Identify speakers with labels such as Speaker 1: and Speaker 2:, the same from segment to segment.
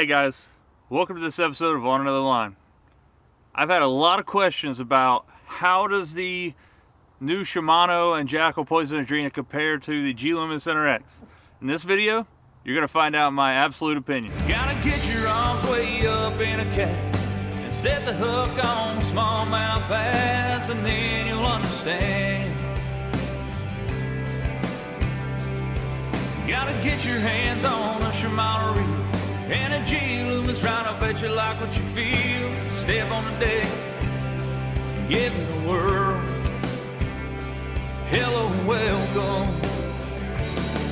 Speaker 1: Hey guys, welcome to this episode of On Another Line. I've had a lot of questions about how does the new Shimano and Jackall Poison Adrena compare to the Loomis NRX. In this video, you're going to find out my absolute opinion.
Speaker 2: Gotta get your arms way up in a cast and set the hook on smallmouth bass, and then you'll understand. Gotta get your hands on a Shimano reel and a Loomis rod. I bet you like what you feel. Step on the deck, give it a whirl. Hello, welcome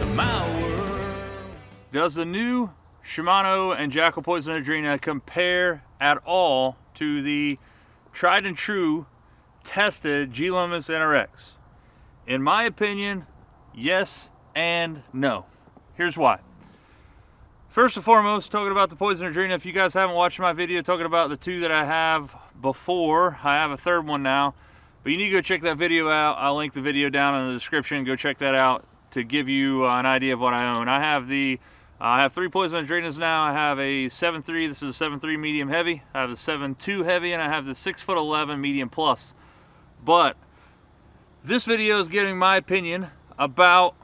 Speaker 2: to my world.
Speaker 1: Does the new Shimano and Jackall Poison Adrena compare at all to the tried and true tested Loomis NRX? In my opinion, yes and no. Here's why. First and foremost, talking about the Poison Adrena, if you guys haven't watched my video talking about the two that I have before, I have a third one now, but you need to go check that video out. I'll link the video down in the description. Go check that out to give you an idea of what I own. I have three Poison Adrenas now. I have a 7.3, this is a 7.3 medium heavy. I have a 7.2 heavy, and I have the 6'11" medium plus. But this video is giving my opinion about,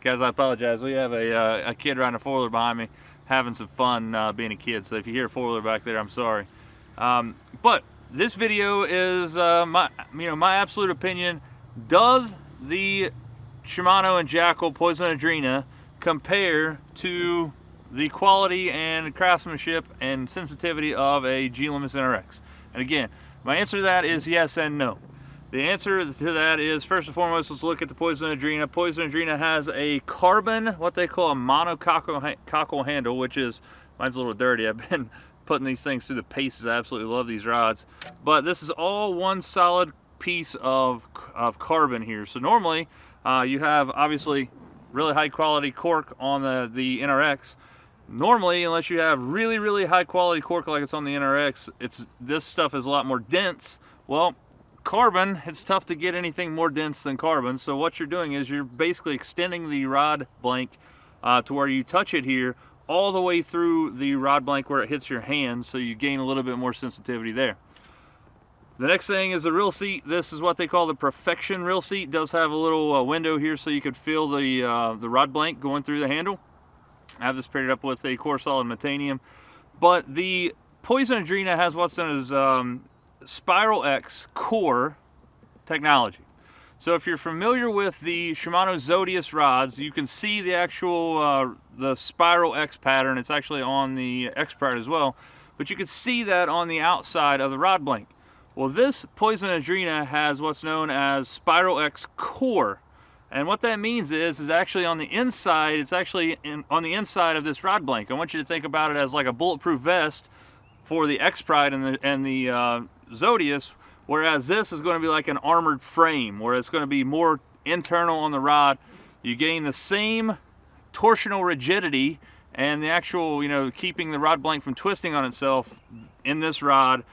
Speaker 1: guys, I apologize. We have a kid riding a four-wheeler behind me, having some fun being a kid. So if you hear a four-wheeler back there, I'm sorry. But this video is my absolute opinion. Does the Shimano and Jackall Poison Adrena compare to the quality and craftsmanship and sensitivity of a Loomis NRX? And again, my answer to that is yes and no. The answer to that is, first and foremost, let's look at the Poison Adrena. Poison Adrena has a carbon, what they call a monocoque handle, which is, mine's a little dirty. I've been putting these things through the paces. I absolutely love these rods. But this is all one solid piece of carbon here. So normally, you have, obviously, really high quality cork on the NRX. Normally, unless you have really, really high quality cork like it's on the NRX, this stuff is a lot more dense. Well, carbon, it's tough to get anything more dense than carbon. So what you're doing is you're basically extending the rod blank to where you touch it here all the way through the rod blank where it hits your hand, so you gain a little bit more sensitivity there. The next thing is the reel seat. This is what they call the Perfection reel seat. It does have a little window here so you could feel the rod blank going through the handle. I have this paired up with a core solid Metanium. But the Poison Adrena has what's known as Spiral X core technology. So if you're familiar with the Shimano Zodius rods, you can see the actual the Spiral X pattern. It's actually on the X part as well, but you can see that on the outside of the rod blank. Well, this Poison Adrena has what's known as Spiral X core, and what that means is actually on the inside. It's actually on the inside of this rod blank. I want you to think about it as like a bulletproof vest for the X Pride and the Zodius, whereas this is going to be like an armored frame where it's going to be more internal on the rod. You gain the same torsional rigidity and the actual, keeping the rod blank from twisting on itself in this rod,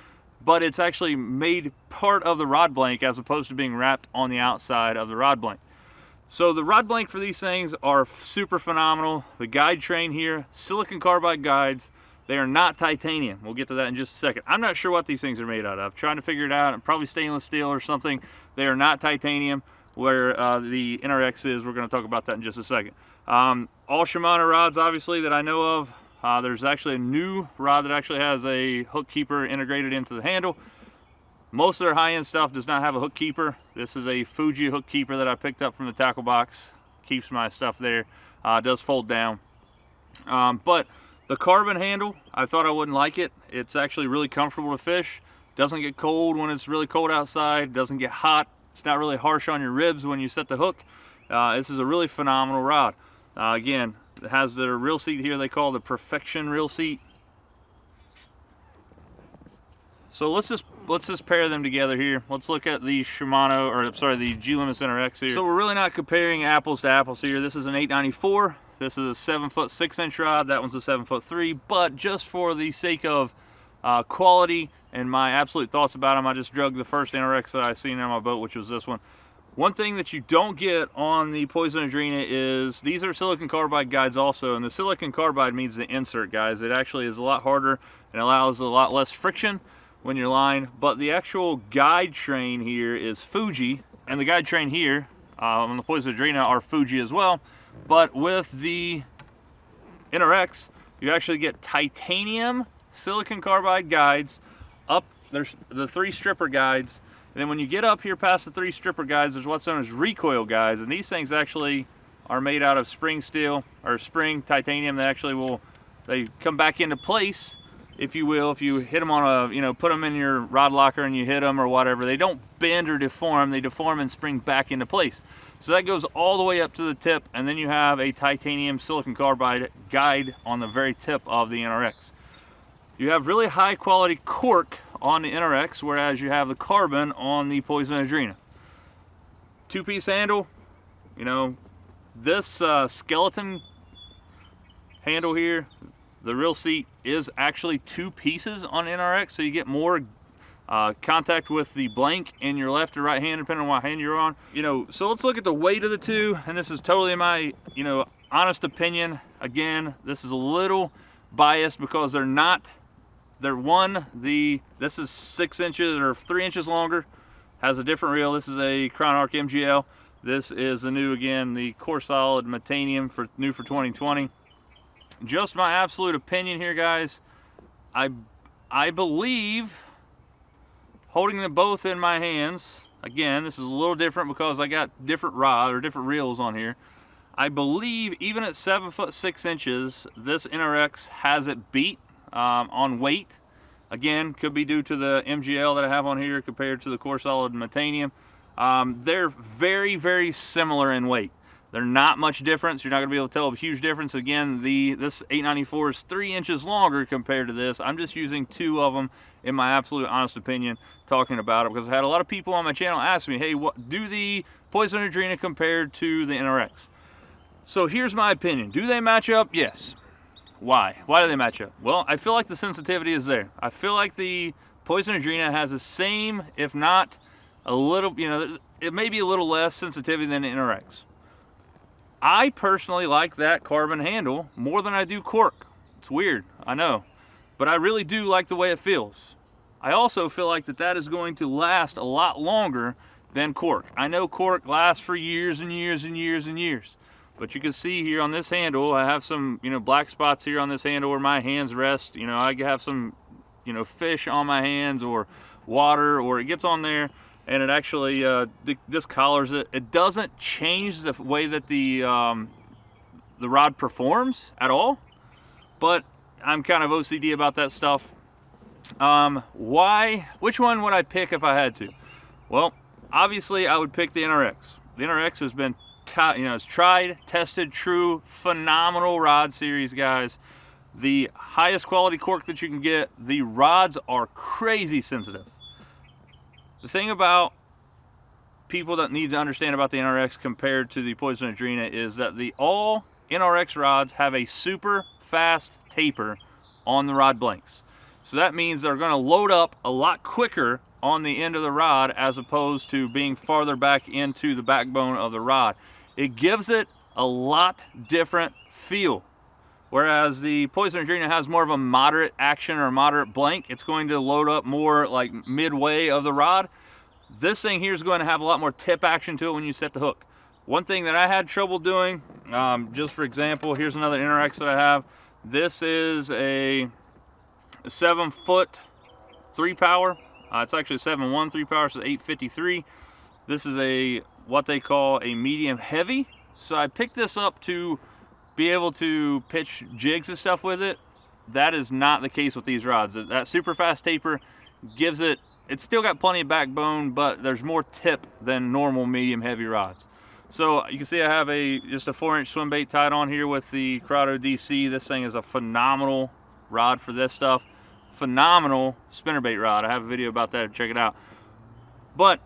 Speaker 1: but it's actually made part of the rod blank as opposed to being wrapped on the outside of the rod blank. So the rod blank for these things are super phenomenal. The guide train here, silicon carbide guides. They are not titanium. We'll get to that in just a second. I'm not sure what these things are made out of. I'm trying to figure it out. Probably stainless steel or something. They are not titanium, where the NRX is. We're going to talk about that in just a second. All Shimano rods, obviously, that I know of. There's actually a new rod that actually has a hook keeper integrated into the handle. Most of their high-end stuff does not have a hook keeper. This is a Fuji hook keeper that I picked up from the tackle box. Keeps my stuff there. It does fold down. But the carbon handle, I thought I wouldn't like it. It's actually really comfortable to fish. Doesn't get cold when it's really cold outside. Doesn't get hot. It's not really harsh on your ribs when you set the hook. This is a really phenomenal rod. Again, it has the reel seat here they call the Perfection reel seat. So let's just pair them together here. Let's look at the Shimano, or I'm sorry, the Loomis NRX here. So we're really not comparing apples to apples here. This is an 894. This is a 7'6" rod. That one's a 7'3". But just for the sake of quality and my absolute thoughts about them, I just drug the first NRX that I seen on my boat, which was this one. One thing that you don't get on the Poison Adrena is these are silicon carbide guides also, and the silicon carbide means the insert, guys. It actually is a lot harder and allows a lot less friction when you're line, but the actual guide train here is Fuji, and the guide train here on the Poison Adrena are Fuji as well, but with the NRX, you actually get titanium silicon carbide guides up. There's the 3 stripper guides, and then when you get up here past the 3 stripper guides, there's what's known as recoil guides, and these things actually are made out of spring steel or spring titanium. They come back into place, if you will, if you hit them on a, put them in your rod locker and you hit them or whatever. They don't bend or deform, they deform and spring back into place. So that goes all the way up to the tip, and then you have a titanium silicon carbide guide on the very tip of the NRX. You have really high quality cork on the NRX, whereas you have the carbon on the Poison Adrena. 2-piece handle, this skeleton handle here, the real seat is actually 2 pieces on NRX, so you get more contact with the blank in your left or right hand, depending on what hand you're on. So let's look at the weight of the two, and this is totally my, honest opinion. Again, this is a little biased because this is 6 inches or 3 inches longer, has a different reel. This is a Crown Arc MGL. This is the new, again, the Core Solid Metanium new for 2020. Just my absolute opinion here, guys. I believe, holding them both in my hands, again, this is a little different because I got different rod or different reels on here. I believe even at 7 foot 6 inches, this NRX has it beat on weight. Again, could be due to the MGL that I have on here compared to the Core Solid Metanium. They're very, very similar in weight. They're not much difference. You're not going to be able to tell a huge difference. Again, this 894 is 3 inches longer compared to this. I'm just using 2 of them in my absolute honest opinion talking about it, because I had a lot of people on my channel ask me, hey, what do the Poison Adrena compared to the NRX? So here's my opinion. Do they match up? Yes. Why? Why do they match up? Well, I feel like the sensitivity is there. I feel like the Poison Adrena has the same, if not a little, it may be a little less sensitivity than the NRX. I personally like that carbon handle more than I do cork. It's weird, I know, but I really do like the way it feels. I also feel like that is going to last a lot longer than cork. I know cork lasts for years and years and years and years, but you can see here on this handle, I have some, black spots here on this handle where my hands rest. I have some, fish on my hands or water, or it gets on there and it actually discolors it. It doesn't change the way that the rod performs at all, but I'm kind of OCD about that stuff. Which one would I pick if I had to? Well, obviously I would pick the NRX. The NRX has been, it's tried, tested, true, phenomenal rod series, guys. The highest quality cork that you can get. The rods are crazy sensitive. The thing about people that need to understand about the NRX compared to the Poison Adrena is that all NRX rods have a super fast taper on the rod blanks. So that means they're going to load up a lot quicker on the end of the rod as opposed to being farther back into the backbone of the rod. It gives it a lot different feel. Whereas the Poison Adrena has more of a moderate action or moderate blank, it's going to load up more like midway of the rod. This thing here is going to have a lot more tip action to it when you set the hook. One thing that I had trouble doing, just for example, here's another NRX that I have. This is a 7 foot 3 power. It's actually a 7.1 3 power, so 853. This is what they call a medium heavy. So I picked this up to be able to pitch jigs and stuff with it. That is not the case with these rods. That super fast taper gives it's still got plenty of backbone, but there's more tip than normal medium heavy rods. So you can see I have just a 4-inch swim bait tied on here with the Corrado DC. This thing is a phenomenal rod for this stuff. Phenomenal spinnerbait rod. I have a video about that, check it out. But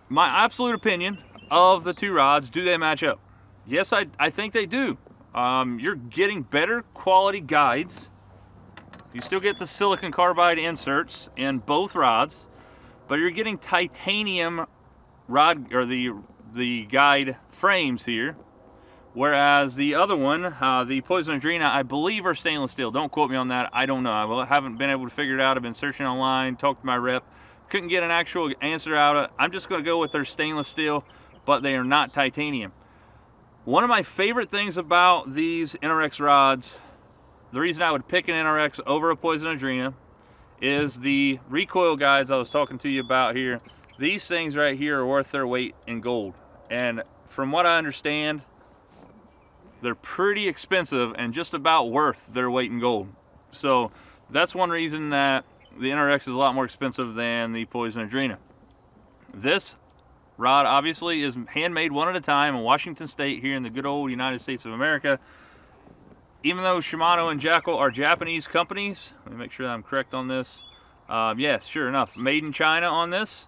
Speaker 1: my absolute opinion of the two rods, do they match up? Yes, I think they do. You're getting better quality guides. You still get the silicon carbide inserts in both rods, but you're getting titanium rod, or the the guide frames here. Whereas the other one, the Poison Adrena, I believe are stainless steel. Don't quote me on that. I don't know. I haven't been able to figure it out. I've been searching online, talked to my rep. Couldn't get an actual answer out of it. I'm just going to go with their stainless steel, but they are not titanium. One of my favorite things about these NRX rods, the reason I would pick an NRX over a Poison Adrena, is the recoil guides I was talking to you about here. These things right here are worth their weight in gold. And from what I understand, they're pretty expensive and just about worth their weight in gold. So that's one reason that the NRX is a lot more expensive than the Poison Adrena. This rod obviously is handmade one at a time in Washington State here in the good old United States of America. Even though Shimano and Jackall are Japanese companies, let me make sure that I'm correct on this. Yes, sure enough, made in China on this.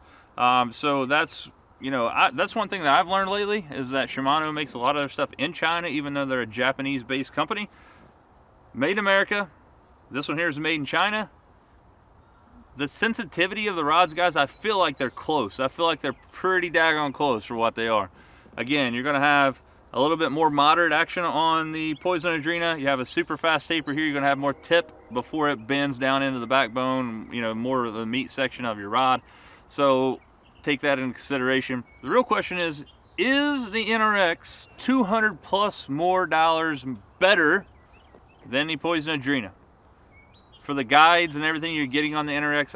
Speaker 1: So that's, you know, that's one thing that I've learned lately, is that Shimano makes a lot of their stuff in China, even though they're a Japanese-based company. Made in America. This one here is made in China. The sensitivity of the rods, guys, I feel like they're close. I feel like they're pretty daggone close for what they are. Again, you're going to have a little bit more moderate action on the Poison Adrena. You have a super fast taper here. You're going to have more tip before it bends down into the backbone, you know, more of the meat section of your rod. So take that into consideration. The real question is the NRX $200 plus more better than the Poison Adrena? For the guides and everything you're getting on the NRX,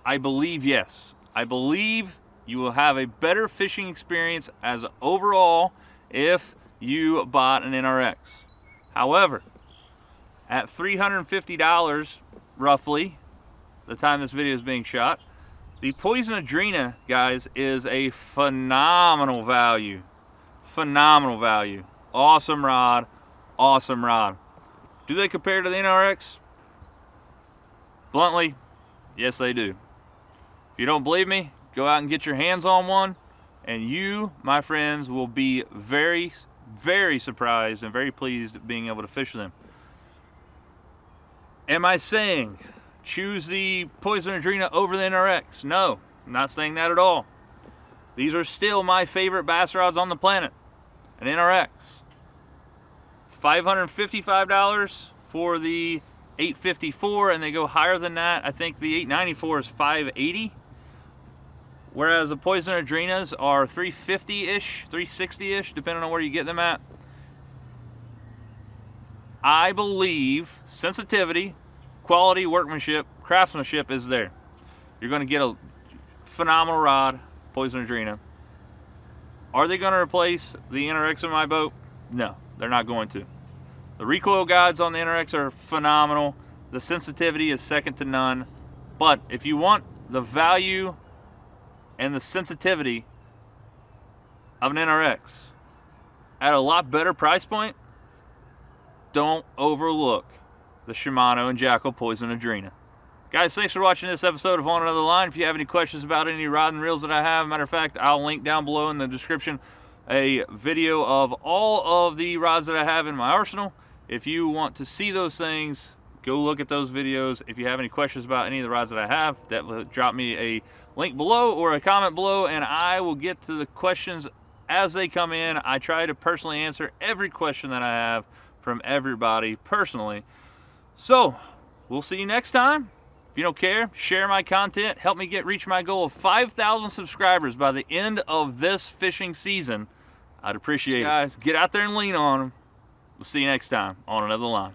Speaker 1: I believe yes. I believe you will have a better fishing experience as overall if you bought an NRX. However, at $350 roughly, the time this video is being shot, the Poison Adrena, guys, is a phenomenal value. Phenomenal value. Awesome rod. Awesome rod. Do they compare to the NRX? Bluntly, yes they do. If you don't believe me, go out and get your hands on one, and you, my friends, will be very, very surprised and very pleased at being able to fish them. Am I saying choose the Poison Adrena over the NRX? No, I'm not saying that at all. These are still my favorite bass rods on the planet. An NRX. $555 for the 854, and they go higher than that. I think the 894 is $580, whereas the Poison Adrenas are $350-ish, $360-ish, depending on where you get them at. I believe sensitivity, quality, workmanship, craftsmanship is there. You're going to get a phenomenal rod, Poison Adrena. Are they going to replace the NRX in my boat? No, they're not going to. The recoil guides on the NRX are phenomenal. The sensitivity is second to none. But if you want the value and the sensitivity of an NRX at a lot better price point, don't overlook the Shimano and Jackall Poison Adrena. Guys, thanks for watching this episode of On Another Line. If you have any questions about any rod and reels that I have, matter of fact, I'll link down below in the description a video of all of the rods that I have in my arsenal. If you want to see those things, go look at those videos. If you have any questions about any of the rods that I have, definitely drop me a link below or a comment below, and I will get to the questions as they come in. I try to personally answer every question that I have from everybody personally. So, we'll see you next time. If you don't care, share my content. Help me reach my goal of 5,000 subscribers by the end of this fishing season. I'd appreciate it. Guys, get out there and lean on them. We'll see you next time on Another Line.